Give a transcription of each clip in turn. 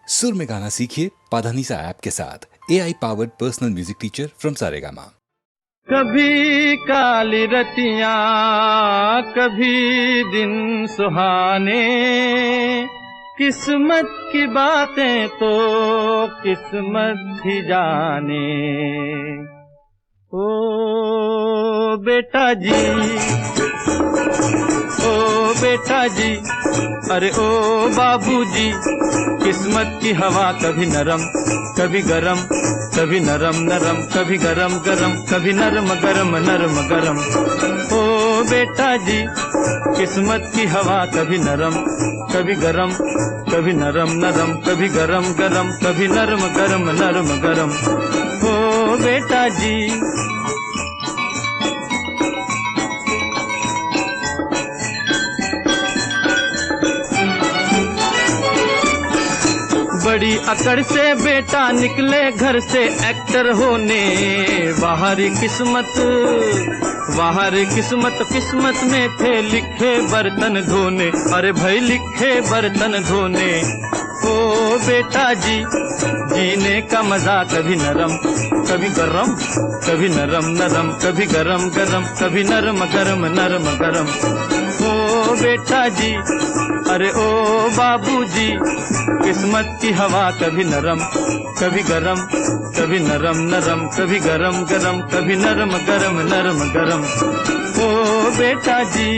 सुर में गाना सीखिए पाधानीसा ऐप के साथ। AI powered personal music teacher from Saregama. कभी काली रतियां, कभी दिन सुहाने, किस्मत की बातें तो किस्मत ही जाने। ओ बेटा जी, ओ बेटा जी, अरे ओ बाबूजी, किस्मत की हवा कभी नरम कभी गरम, कभी नरम नरम कभी गरम गरम, कभी नरम गरम नरम गरम। ओ बेटा जी, किस्मत की हवा कभी नरम कभी गरम, कभी नरम नरम कभी गरम गरम, कभी नरम गरम नरम गरम। ओ बेटा जी, बड़ी अकड़ से बेटा निकले घर से एक्टर होने। बाहरी किस्मत किस्मत में थे लिखे बर्तन धोने। अरे भाई लिखे बर्तन धोने। ओ बेटा जी, जीने का मजा कभी नरम कभी गरम, कभी नरम नरम कभी गरम गरम, कभी नरम गरम नरम गरम। ओ बेटा जी, अरे ओ बाबूजी, किस्मत की हवा कभी नरम कभी गरम, कभी नरम नरम कभी गरम गरम, कभी नरम गरम नरम गरम। ओ बेटा जी,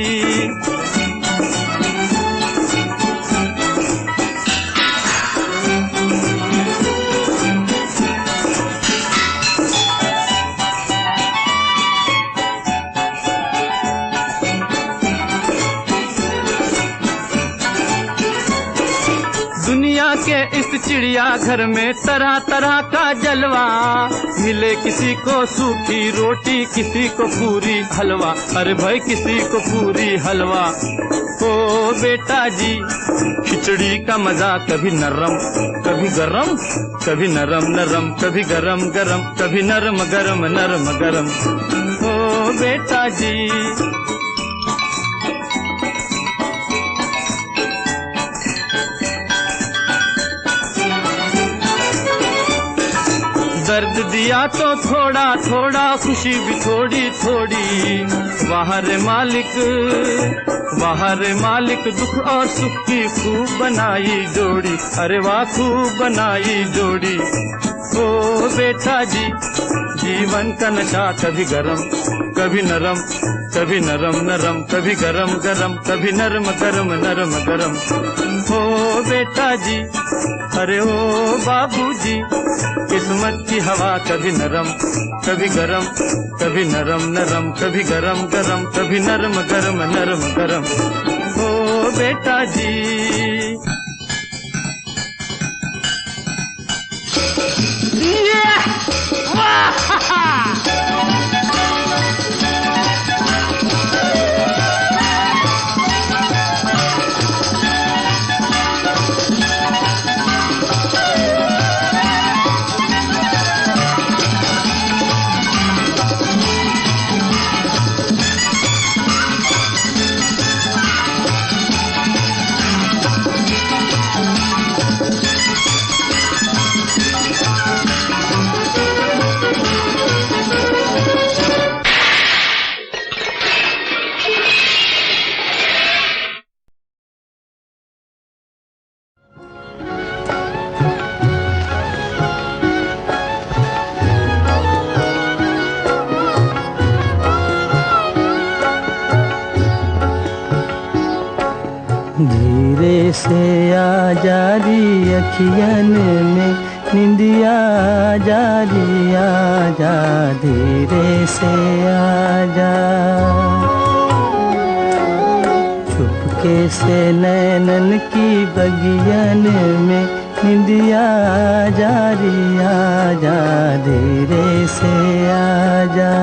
दुनिया के इस चिड़िया घर में तरह तरह का जलवा। मिले किसी को सूखी रोटी, किसी को पूरी हलवा। अरे भाई किसी को पूरी हलवा। ओ बेटा जी, खिचड़ी का मजा कभी नरम कभी गरम, कभी नरम नरम कभी गरम गरम, कभी नरम गरम नरम गरम। ओ बेटा जी, दर्द दिया तो थोड़ा थोड़ा, खुशी भी थोड़ी थोड़ी। वाह रे मालिक, दुख और सुख की खूब बनाई जोड़ी। अरे वाह खूब बनाई जोड़ी। ओ बेटा जी, जीवन का नशा कभी गरम कभी नरम, कभी नरम नरम कभी गरम गरम, कभी नरम गरम नरम गरम। ओ बेटा जी, अरे ओ बाबूजी, किस्मत की हवा कभी नरम कभी गरम, कभी नरम नरम कभी गरम गरम, कभी नरम गरम नरम गरम। ओ बेटा जी, धीरे से आ जारी अखियन में निंदिया जारी, आजा धीरे से आजा। चुपके से नैनन की बगियन में निंदिया जारी, आजा धीरे से आजा।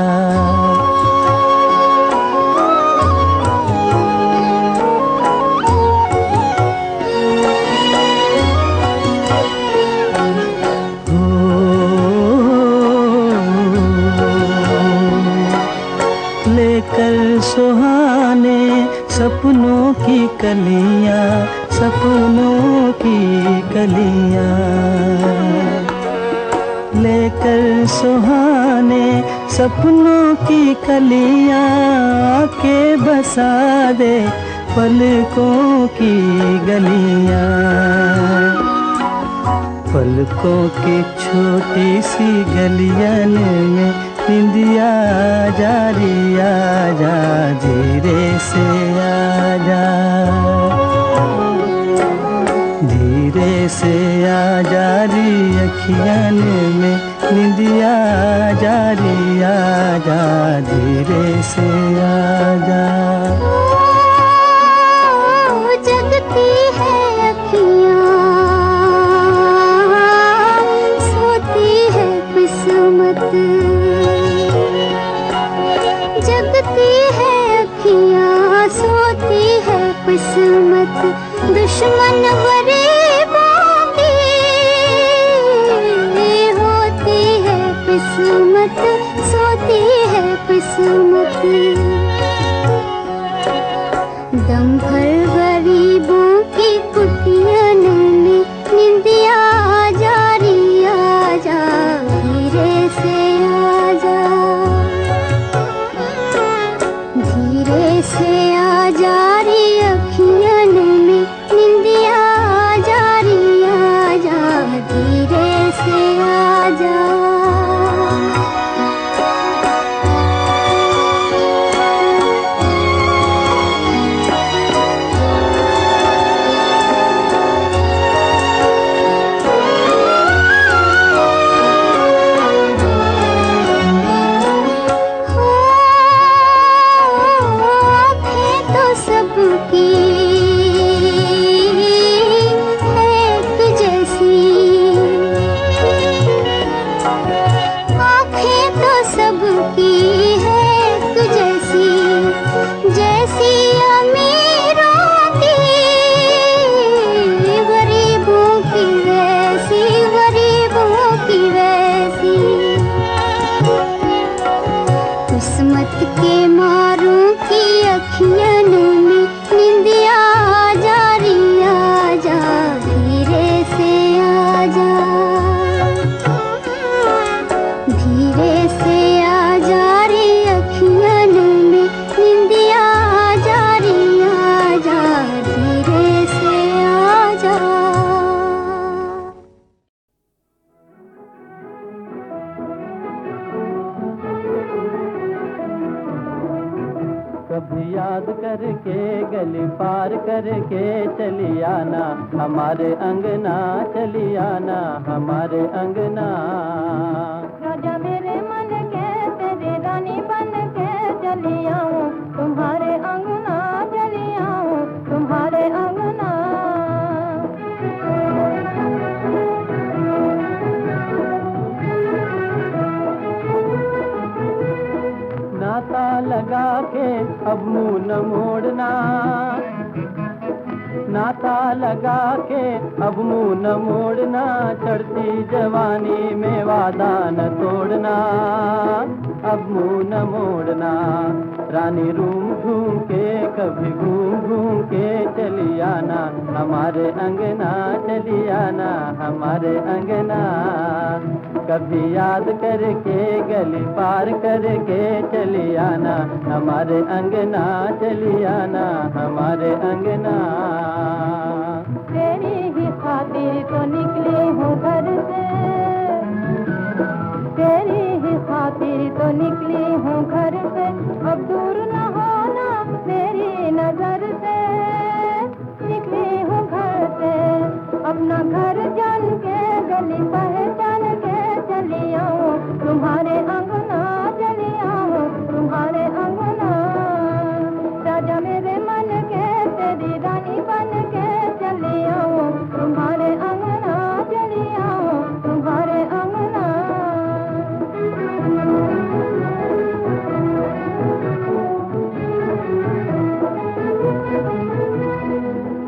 लेकर सुहाने सपनों की कलियां, सपनों की कलियां। गलियां, लेकर सुहाने सपनों की कलियां, आके बसा दे पलकों की गलियां। पलकों की छोटी सी गलियन में निंदिया जा री आजा, धीरे से आजा, धीरे से आजा री अखियन में निंदिया जा री आजा, धीरे से आजा। जगती है अखियाँ, सोती है किस्मत, जगती है अखियाँ, सोती है किस्मत, दुश्मन गरीबों की होती है किस्मत, सोती है किस्मत। दम भर गरीबों की कुटियन में निंदिया जा री आजा, धीरे से आजा, धीरे से आजा री अखियन में निंदिया जा री आजा, धीरे से आजा। किस्मत के मारों की अखियन में निंदिया जा री आजा, धीरे से आजा, धीरे से आजा री अखियन में निंदिया जा री आजा, धीरे से आजा। कभी याद करके गली पार करके चली आना, हमारे अंगना चली आना, हमारे अंगना। राजा मेरे मन के तेरी रानी बन के चली आऊं, तुम्हारे अंगना चली आऊं, तुम्हारे अंगना। नाता लगा के अब मुंह न मोड़ना, नाता लगा के अब मुंह न मोड़ना, चढ़ती जवानी में वादा न तोड़ना, अब मुंह न मोड़ना। रानी रूम घूम के कभी घूम घूम के चली आना, हमारे अंगना चली आना, हमारे अंगना। कभी याद करके गली पार करके चली आना, हमारे अंगना चली आना, हमारे अंगना। तेरी ही खातिर तो निकली हूँ घर से, तेरी ही खातिर तो निकली हूँ घर से, अब दूर न होना मेरी नजर से। निकली हूँ घर से अपना घर जान के, गली पहचान के चली आऊं, तुम्हारे अंगना चली आऊं, तुम्हारे अंगना। राजा मेरे मन के तेरी रानी बन के चली आऊं, तुम्हारे अंगना चली आऊं, तुम्हारे अंगना।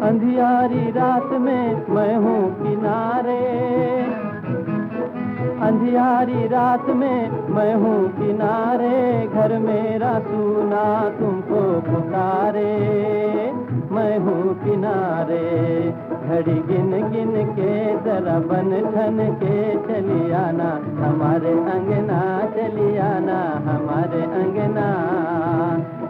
अंधियारी रात में मैं हूँ किनारे, अंधियारी रात में मैं हूँ किनारे, घर मेरा सूना तुमको पुकारे, मैं हूँ किनारे। घड़ी गिन गिन के जरा बन ठन के चली आना हमारे अंगना, चली आना हमारे अंगना।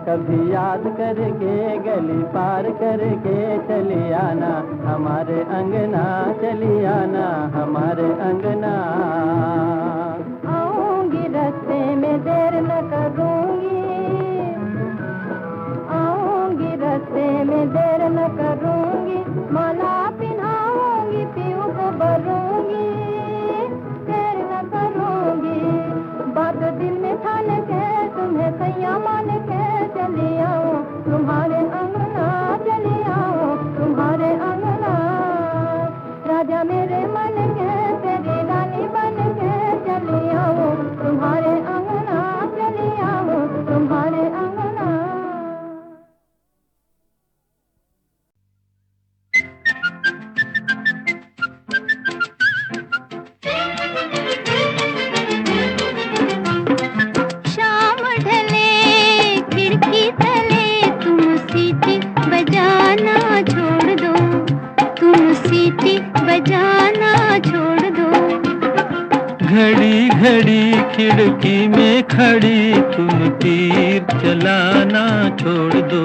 कभी याद करके गली पार करके चली आना हमारे अंगना, चली आना हमारे अंगना। आऊंगी रास्ते में देर न करूंगी, आऊंगी रास्ते में देर न करूंगी, माला पिन्हाऊंगी पीऊ को भरूंगी, देर न करूंगी। बात दिल में ठान के तुम्हें सैया मान के चली आऊं तुम्हारे अंगना, चली आऊं तुम्हारे अंगना। राजा मेरे मन के तेरी रानी बन के चली आऊं तुम्हारे अंगना, चली आऊं तुम्हारे अंगना। शाम ढले खिड़की तले तुम सीटी बजाना छोड़ दो, तुम सीटी बजाना छोड़ दो। घड़ी घड़ी खिड़की में खड़ी तुम तीर चलाना छोड़ दो,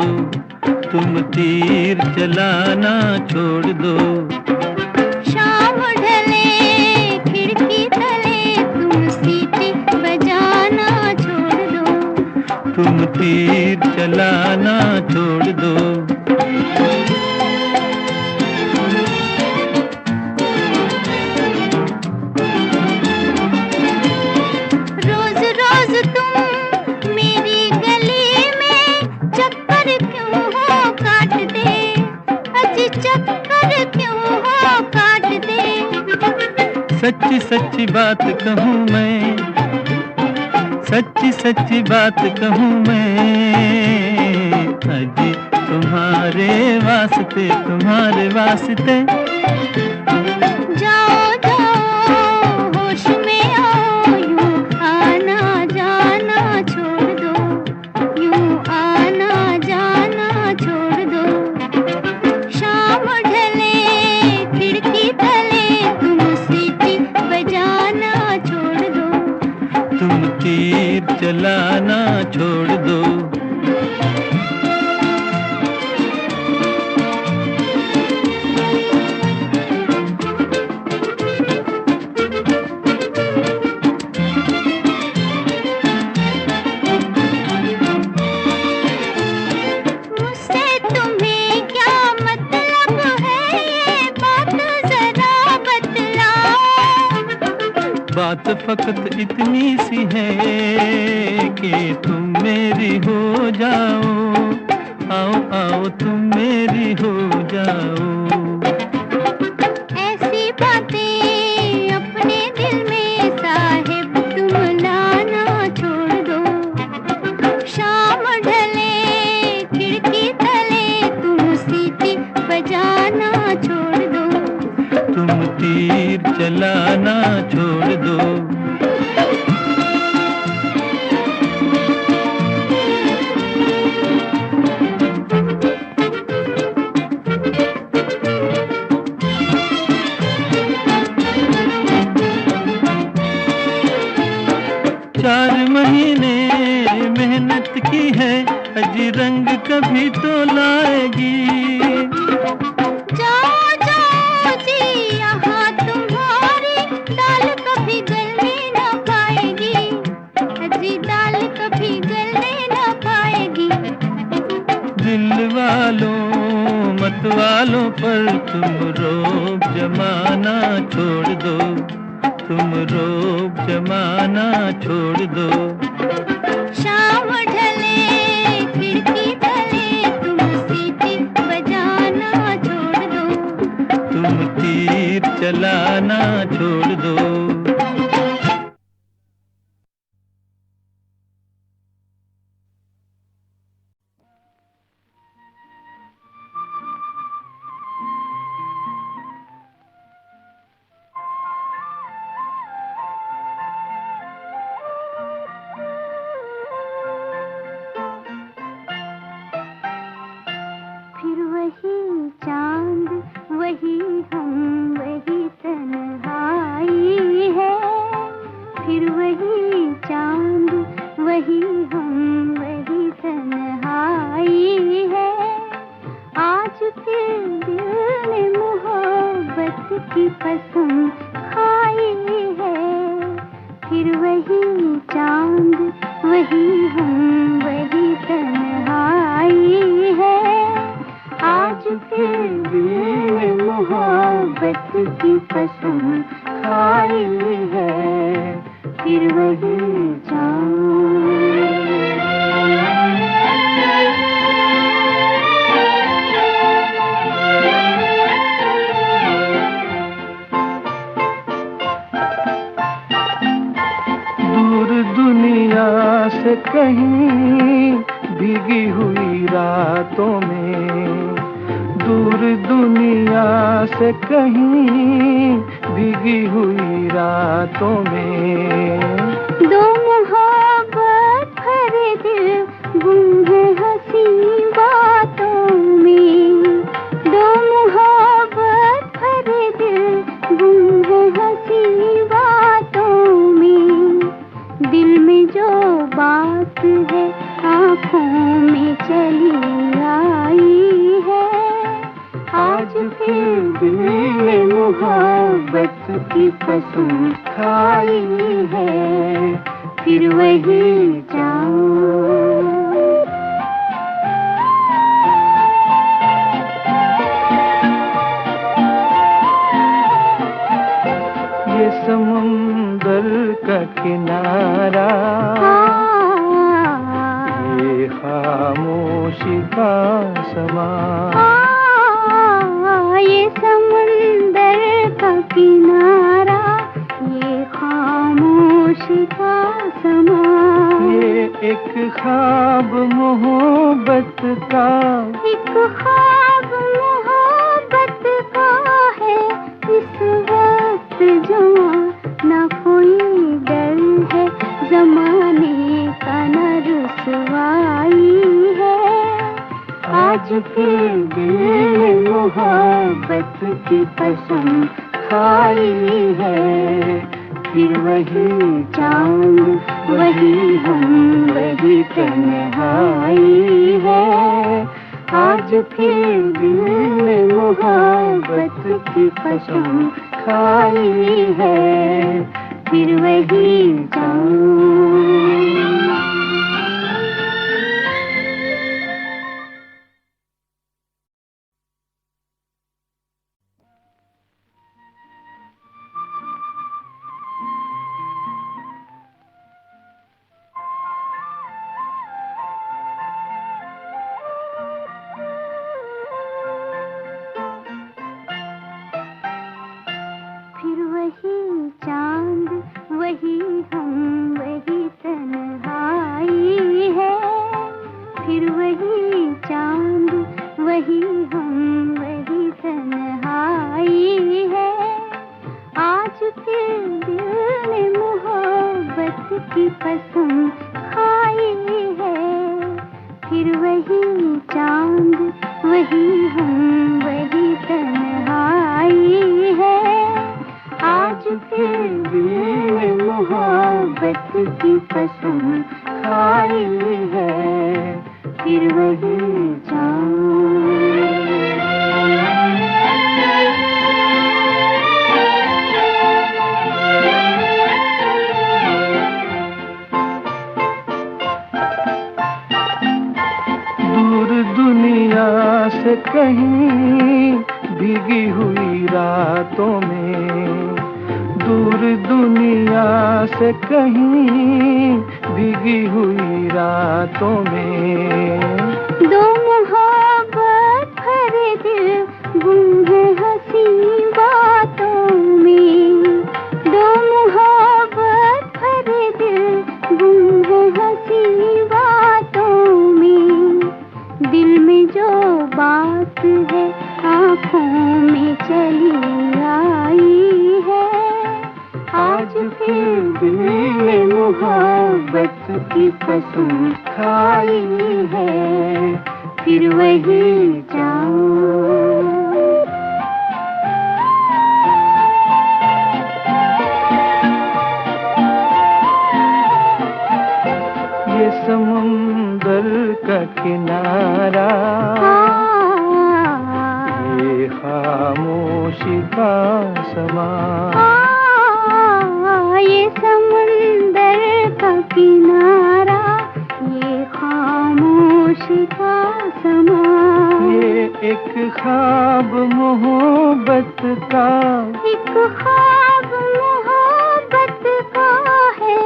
तुम तीर चलाना छोड़ दो। शाम ढले खिड़की तले तुम सीटी बजाना छोड़ दो, तुम तीर चलाना छोड़ दो। रोज रोज तुम मेरी गली में चक्कर क्यों हो काटते, अजी चक्कर क्यों हो काटते। सच्ची सच्ची बात कहूँ मैं, सच्ची सच्ची बात कहूँ मैं, अजी तुम्हारे वास्ते, तुम्हारे वास्ते। जाओ जाओ होश में आओ, यूं आना जाना छोड़ दो, यूं आना जाना छोड़ दो। शाम ढले खिड़की तले तुम सीटी बजाना छोड़ दो, तुम तीर चलाना छोड़ दो। मुझसे तुम्हें क्या मतलब है, ये बात जरा बतलाओ। बात फकत इतनी सी है कि तुम मेरी हो जाओ, आओ आओ तुम मेरी हो जाओ। ऐसी बातें अपने दिल में साहिब तुम लाना छोड़ दो। शाम ढले खिड़की तले तुम सीटी बजाना छोड़ दो, तुम तीर चलाना छोड़ दो। चार महीने मेहनत की है, अजी रंग कभी तो लाएगी। जाओ जाओ जी यहाँ तुम्हारी दाल कभी गलने न पाएगी, अजी दाल कभी गलने न पाएगी। दिल वालों मत वालों पर तुम रोब जमाना छोड़ दो, तुम रोब जमाना छोड़ दो। शाम ढले खिड़की तले तुम सीटी बजाना छोड़ दो, तुम तीर चलाना छोड़ दो। फिर वही चांद वही कसम खाई है। फिर वही चांद, वही हम, वही तन्हाई है। आज फिर भी मोहब्बत की कसम खाई है। फिर वही दूर दुनिया से कहीं भीगी हुई रातों में, दूर दुनिया से कहीं भीगी हुई रातों में, दो मोहब्बत भरे दिल गुम है हंसी बातों में। दो मोहब्बत भरे दिल गुम है हंसी बातों में। दिल में जो बात है आँखों में चली आई है। आज फिर दिल ने मोहब्बत की कसम खाई है। फिर वही ये समुंदर का किनारा, ये खामोशी का समा, ये समुंदर का किनारा, ये खामोशी का समा, ये एक ख्वाब मोहब्बत का, एक ख्वाब मोहब्बत का है। इस वक्त जवां ना कोई डर है, जमाने का न रुसवाई है। आज फिर दिल मोहब्बत की कसम खाई है। फिर वही चांद, वही हम, वही तन्हाई है। आज फिर दिल ने मोहब्बत की कसम खाई है। फिर वही चांद। फिर वही चांद, वही हम, वही तन्हाई है। फिर वही चांद, वही हम, वही तन्हाई है। आज फिर दिल ने मोहब्बत की कसम खाई है। फिर वही चांद, वही हम, वही तन्हाई है। आज फिर दिल मोहब्बत की कसम खाई है। फिर वही दूर दुनिया से कहीं भीगी हुई रातों में, दूर दुनिया से कहीं भीगी हुई रातों में, दो मोहब्बत भरे दिल गुम है हंसी बातों में। दो मोहब्बत भरे दिल गुम है हंसी बातों में। दिल में जो बात है आँखों में चली आई है। आज फिर दिल ने मोहब्बत की कसम खाई है। फिर वही ये समुंदर का किनारा, ये खामोशी का समा, हवा। ये समुंदर का किनारा, ये खामोशी का समा, ये एक ख्वाब मोहब्बत का, एक ख्वाब मोहब्बत का है।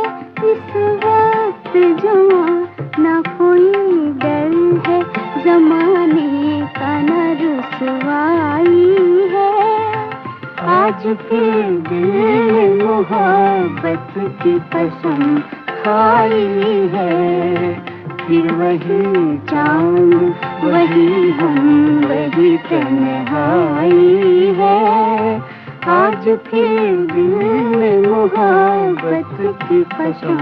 इस वक्त जवां ना कोई डर है, जमाने का न रुसवाई है। आज फिर दिल ने मोहब्बत की कसम खाई है। फिर वही चांद, वही हम, वही तन्हाई है। आज फिर दिल ने मोहब्बत की कसम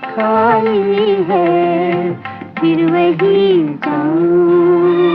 खाई है। फिर वही चांद।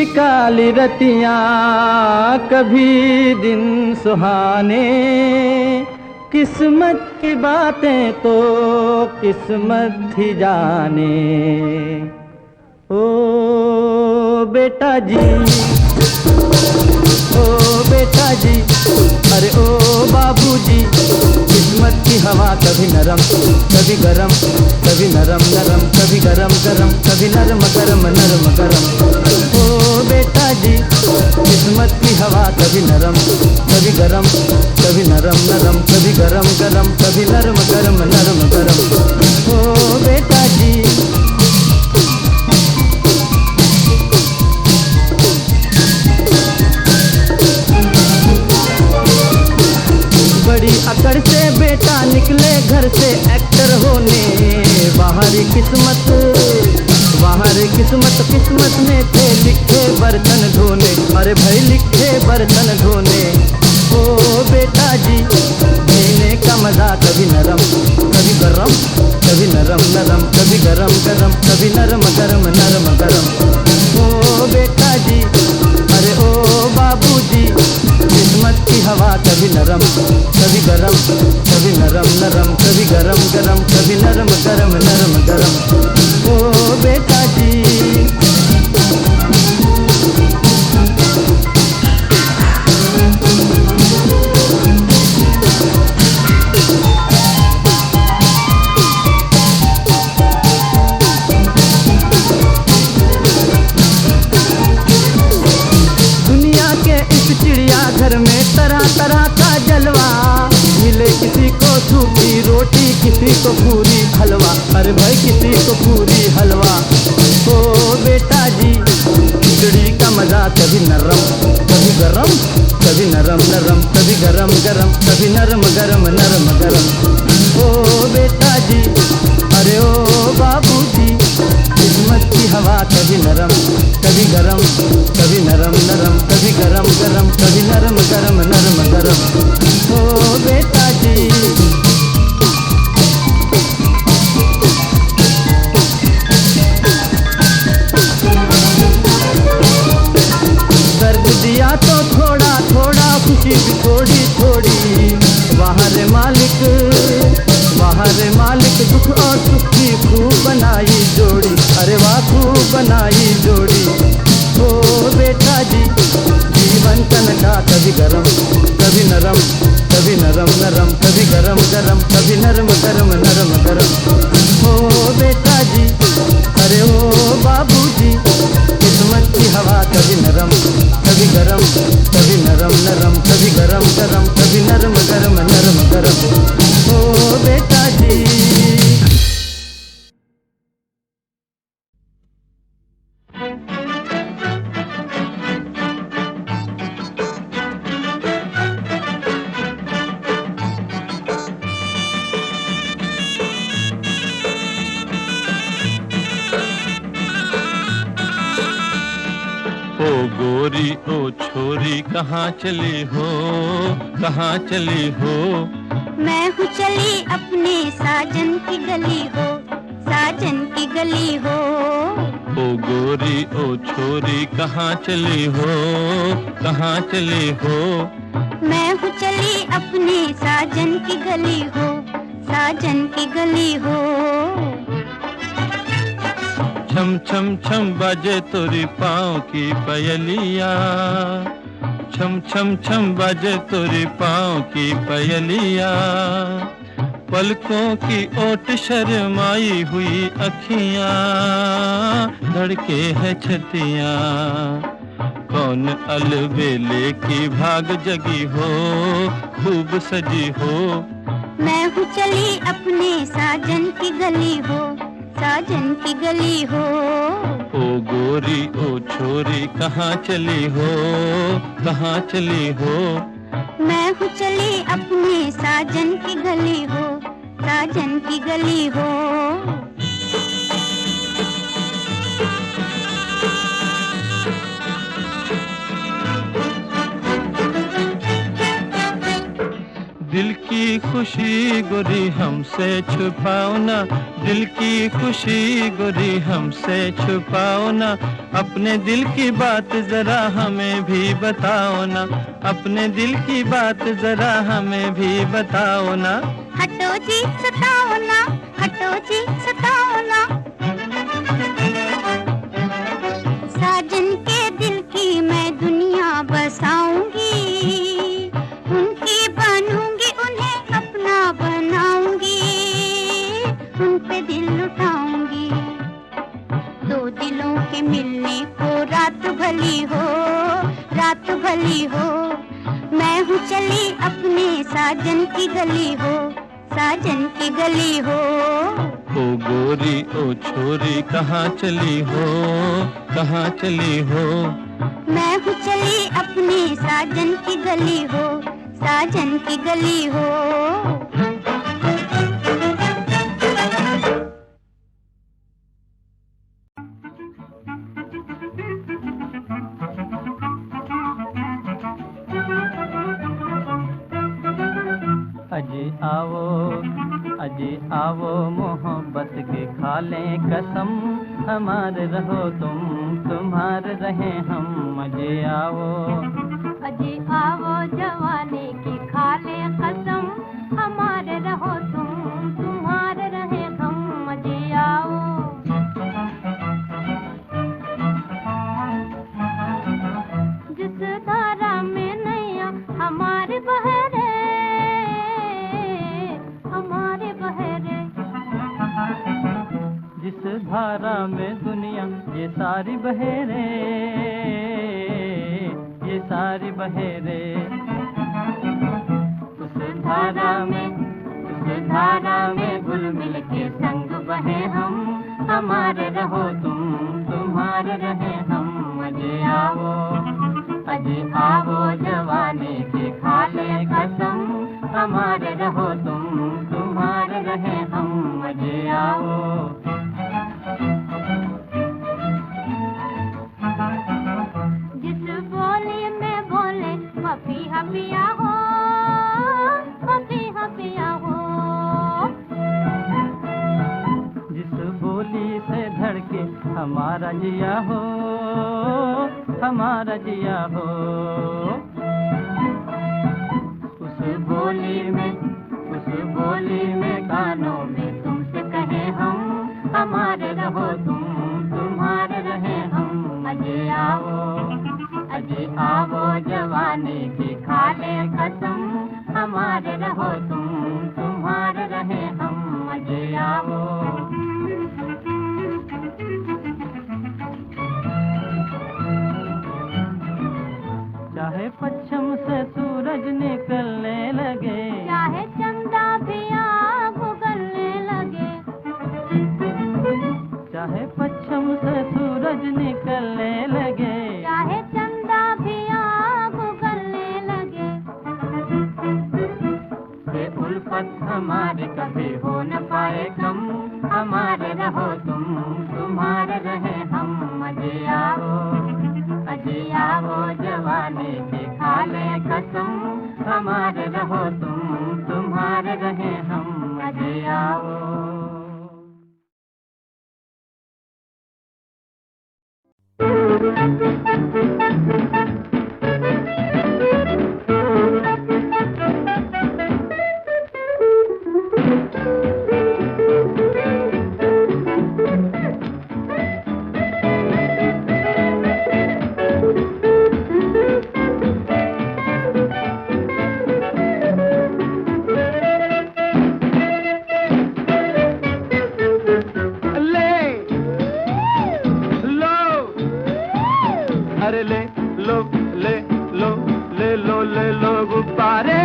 काली रतियाँ कभी दिन सुहाने, किस्मत की बातें तो किस्मत ही जाने। ओ बेटा जी, ओ बेटा जी, अरे ओ बाबूजी, किस्मत की हवा कभी नरम कभी गरम, कभी नरम नरम कभी गरम गरम, कभी नरम गरम नरम गरम। ओ बेटा जी, किस्मत की हवा कभी नरम कभी गरम, कभी नरम नरम कभी गरम गरम, कभी नरम गरम नरम गरम। ओ बेटा जी, बड़ी अकड़ से बेटा निकले घर से एक्टर होने। बाहरी किस्मत, बाहरी किस्मत, किस्मत में थे लिखे बर्तन धोने। अरे भाई लिखे बर्तन धोने। ओ बेटा जी, जीने का मजा कभी नरम कभी गरम, कभी नरम नरम कभी गरम गरम, कभी नरम गरम नरम गरम। ओ बेटा जी, अरे ओ बाबूजी, किस्मत की हवा कभी नरम कभी गरम, कभी नरम नरम कभी गरम गरम, कभी नरम गरम नरम गरम। ओ बेटा जी, दुनिया के इस चिड़ियाघर में तरह तरह का जलवा। मिले किसी को सूखी रोटी, किसी को पूरी हलवा। अरे भाई किसी को पूरी हलवा। ओ बेटा जी, खिचड़ी का मजा कभी नरम कभी गरम, कभी नरम नरम कभी गरम गरम, कभी नरम गरम नरम गरम। ओ बेटा जी, अरे ओ बाबूजी, किस्मत की हवा कभी नरम कभी गरम, कभी नरम नरम कभी गरम गरम, कभी नरम गरम नरम गरम। ओ बेटा जी, दर्द दिया तो थोड़ा थोड़ा, खुशी भी थोड़ी थोड़ी। वहाँ रे मालिक, वहाँ रे मालिक, दुख और सुख की खूब बनाई जोड़ी। अरे वाह खूब बनाई जोड़ी। ओ बेटा जी, जीवन का नशा कभी गरम कभी नरम, कभी नरम नरम कभी गरम गरम, कभी नरम गरम नरम गरम। ओ बेटा जी, अरे ओ बाबूजी, किस्मत की हवा कभी नरम कभी गरम, कभी नरम नरम कभी गरम गरम, कभी नरम गरम नरम गरम। ओ बेटा जी, छोरी कहाँ चली हो, कहाँ चली हो। मैं हूँ चली अपने साजन की गली हो, साजन की गली हो। ओ गोरी ओ छोरी कहाँ चली हो, कहाँ चली हो। मैं हूँ चली अपने साजन की गली हो, साजन की गली हो। छम छम छम बाजे तोरी पाँव की पयलिया, छम छम छम बाजे तोरी पाँव की पयलिया। पलकों की ओट शर्माई हुई अखियाँ, धड़के है छतियाँ। कौन अलबेले की भाग जगी हो, खूब सजी हो। मैं हूँ चली अपने साजन की गली हो, साजन की गली हो। ओ गोरी ओ छोरी कहाँ चली हो, कहाँ चली हो। मैं हूँ चली अपने साजन की गली हो, साजन की गली हो। दिल की खुशी गोरी हमसे छुपाओ ना, दिल की खुशी गोरी हमसे छुपाओ ना। अपने दिल की बात जरा हमें भी बताओ ना, अपने दिल की बात जरा हमें भी बताओ ना। हटो जी सताओ ना, हटो जी सताओ ना। साजन के दिल की मैं दुनिया बसाऊंगी, उनकी बनूंगी, उन्हें अपना बनाऊंगी, उन पे दिल लुटाऊंगी। दो दिलों के मिलने को रात भली हो, रात भली हो। मैं हूँ चली अपने साजन की गली हो, साजन की गली हो। ओ गोरी ओ छोरी कहाँ चली हो, कहाँ चली हो। मैं हूँ चली अपने साजन की गली हो, साजन की गली हो। अजी आओ, अजी आओ मोहब्बत के खा लें कसम। हमारे रहो तुम, तुम्हारे रहे हम। अजी आओ, अजी आओ जवानी की खा ले कसम। हमारे रहो तुम, तुम्हारे रहे हम। अजी आओ। जिस धारा में नैया हमारे बहरे, हमारे बहरे। जिस धारा में दुनिया ये सारी बहेरे, ये सारी बहेरे। उस धारा में, उस धारा में घुल मिल के संग बहे हम। हमारे रहो तुम, तुम्हारे रहे हम। अजी आओ, अजी आओ जवानी की खा ले कसम। हमारे रहो तुम, तुम्हारे रहे हम। अजी आओ। जिस बोली में बोले पपीहा पिया हो, पपीहा पिया हो। जिस बोली से धड़के हमारा जिया हो, हमारा जिया हो। उस बोली में, उस बोली में कानों में तुमसे कहे हम। हमारे रहो तुम, तुम्हारे रहे हम। अजी आओ, अजी आओ जवानी की खा ले कसम। हमारे रहो तुम, तुम्हारे रहे हम। अजी आओ। चाहे पश्चिम से सूरज निकलने लगे, चाहे चंदा भी आग उगलने लगे। चाहे पश्चिम से सूरज निकलने लगे, चाहे चंदा भी आग उगलने लगे। ये उल्फत हमारी कभी हो न पाए कम। हमारे रहो तुम, तुम्हारे रहे हम। अजी आओ, अजी आओ जवानी कसम, हमारे रहो तुम, तुम्हारे रहे हम, मजे आओ। अरे ले लो ले लो ले लो ले लो गुब्बारे,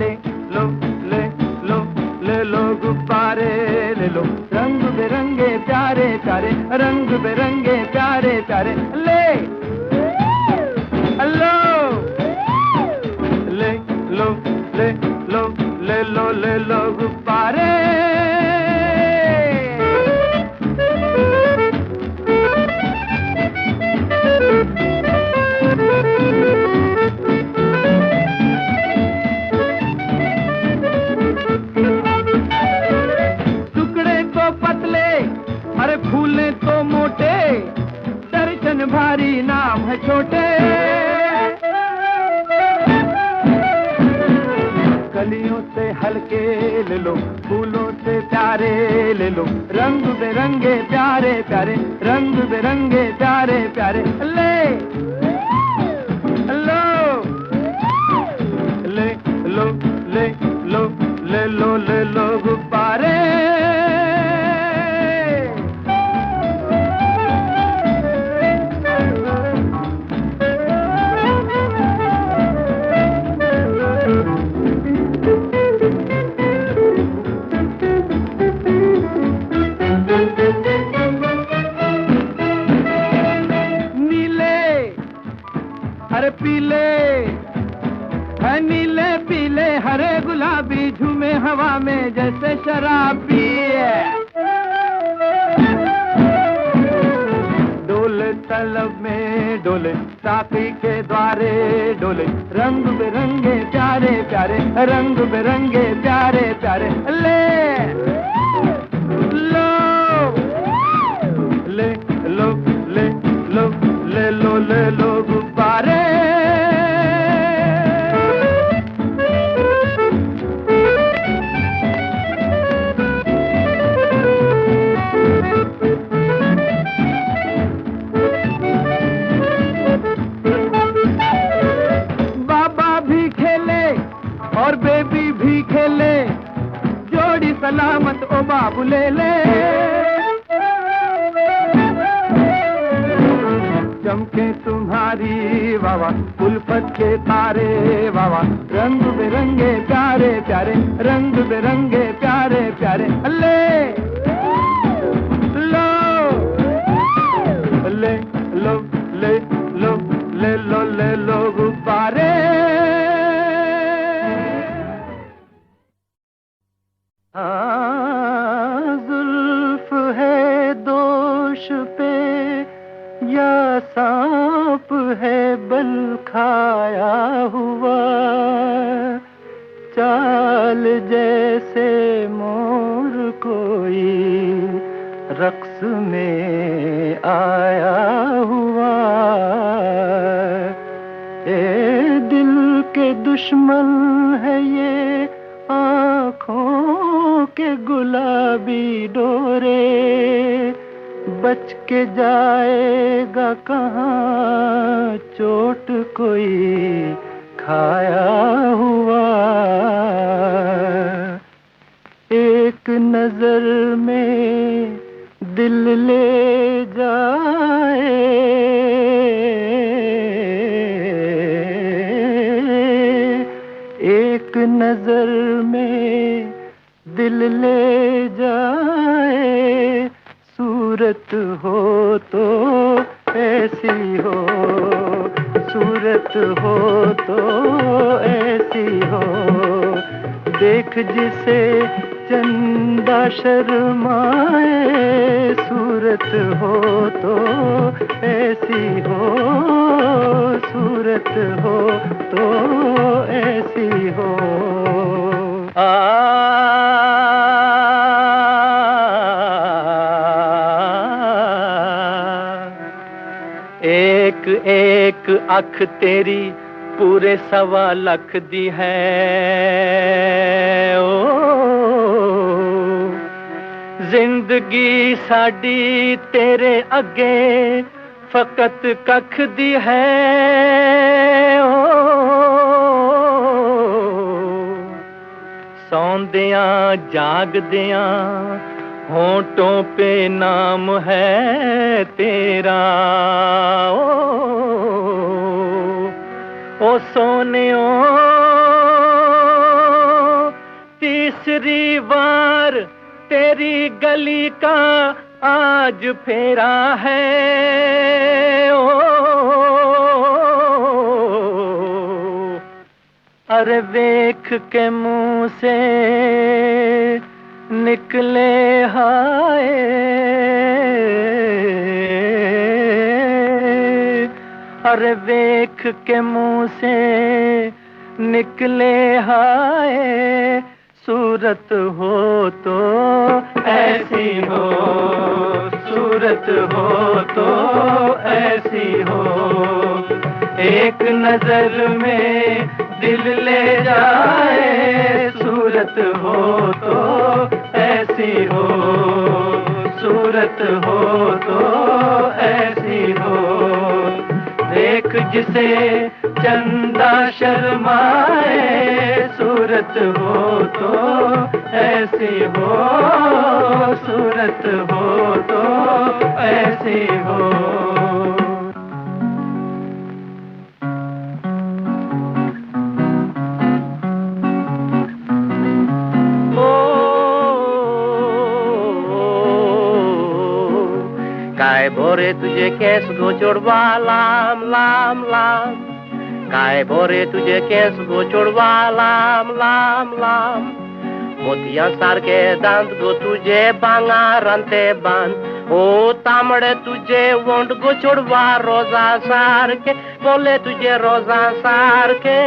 ले लो ले लो ले लो गुब्बारे, ले लो रंग बिरंगे प्यारे प्यारे, रंग बिरंगे प्यारे प्यारे, ले लो ले लो ले लो ले लो ले लो गुब्बारे। अरे फूले तो मोटे, दर्शन भारी नाम है छोटे, कलियों से हल्के ले लो, फूलों से प्यारे ले लो, रंग बिरंगे प्यारे प्यारे, रंग बिरंगे प्यारे प्यारे, ले लो ले लो ले लो ले लो ले लो गुब्बारे। अरे पीले है नीले पीले हरे गुलाबी, झूमे हवा में जैसे शराब पिए, डोले तलब में डोले साथी के द्वारे डोले, रंग बिरंगे प्यारे प्यारे, रंग बिरंगे प्यारे प्यारे, ले लो ले लो ले लो ले लो ले लो गुब्बारे। बाबा भी खेले और बेबी भी खेले, जोड़ी सलामत ओ बाबू ले ले, चमके तुम्हारी वावा उल्फत के तारे वावा, रंग बिरंगे प्यारे प्यारे, रंग बिरंगे प्यारे प्यारे, ले लो ले लो ले लो ले लो ले लो गुब्बारे। जुल्फ है दोष पे या सांप है बल खाया हुआ, चाल जैसे मोर कोई रक्स में आया हुआ, ए दिल के दुश्मन है ये आँखों के गुलाबी डोरे, बच के जाएगा कहाँ चोट कोई खाया हुआ, एक नजर में दिल ले जाए, एक नजर में दिल ले जाए, सूरत हो तो ऐसी हो, सूरत हो तो ऐसी हो, देख जिसे चंदा शर्माए, सूरत हो तो ऐसी हो, सूरत हो तो अख तेरी पूरे 1.25 लाख दी है ओ जिंदगी साडी तेरे अगे फकत कख दी है ओ सौंदियां जागदियां होंठों पे नाम है तेरा ओ सोनियो तीसरी बार तेरी गली का आज फेरा है ओ अरे देख के मुंह से निकले हाय अरे देख के मुंह से निकले हाय सूरत हो तो ऐसी हो सूरत हो तो ऐसी हो एक नजर में दिल ले जाए सूरत हो तो ऐसी हो सूरत हो तो ऐसी हो देख जिसे चंदा शर्माए सूरत हो तो ऐसी हो सूरत हो तो ऐसी हो काय भोरे तुझे केस गोचोडवा लाम लाम लाम काय भोरे तुझे केस गोचोडवा लाम लाम लाम मोतिया सारखे दांत गो तुझे भांगारांते बांध ओ तांबडे तुझे वोंट गोचोडवा रोजा सारखे बोले तुझे रोजा सारखे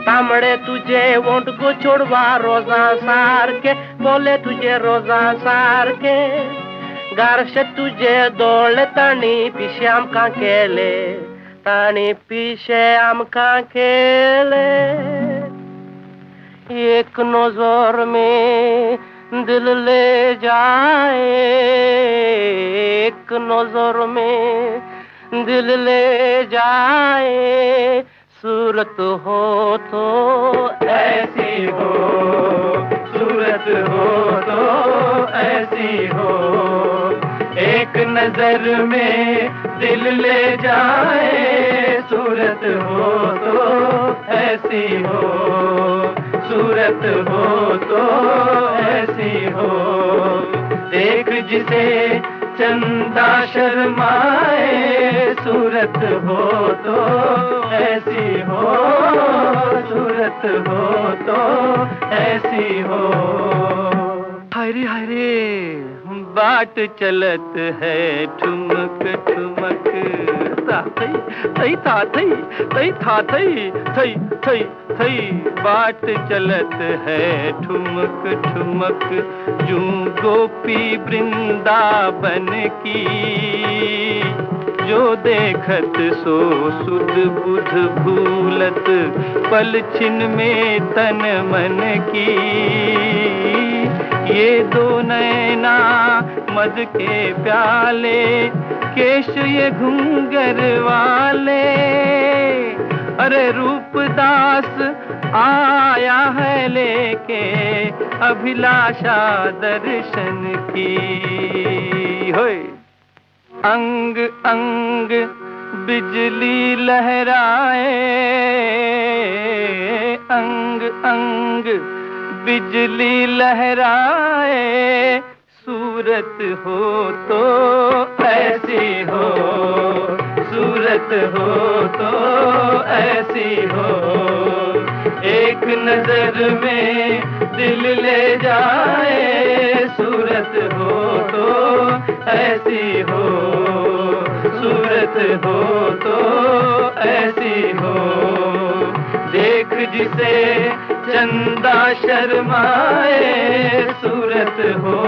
तांबडे तुझे वोंट गोचोडवा रोजा सारखे बोले तुझे रोजा सारखे गारशे तुझे दोळे ताणी पिशे आमकां केले ताणी पिशे आमकां केले एक नजर में दिल ले जाए एक नजर में दिल ले जाए सूरत हो तो ऐसी हो सूरत हो तो ऐसी हो एक नजर में दिल ले जाए सूरत हो तो ऐसी हो सूरत हो तो ऐसी हो देख जिसे चंदा शर्माए सूरत हो तो ऐसी हो सूरत हो तो ऐसी हो हाय रे बाट चलत है ठुमक ठुमक थई था थई थई था थई थई थई थई बाट चलत है ठुमक ठुमक यूं गोपी वृंदावन की जो देखत सो सुध बुध भूलत पल छिन में तन मन की ये दो नैना मद के प्याले केश ये घूंगर वाले अरे रूपदास आया है लेके अभिलाषा दर्शन की होय अंग अंग बिजली लहराए अंग अंग बिजली लहराए सूरत हो तो ऐसी हो सूरत हो तो ऐसी हो एक नजर में दिल ले जाए सूरत हो तो ऐसी हो सूरत हो तो ऐसी हो देख जिसे चंदा शर्माए सूरत हो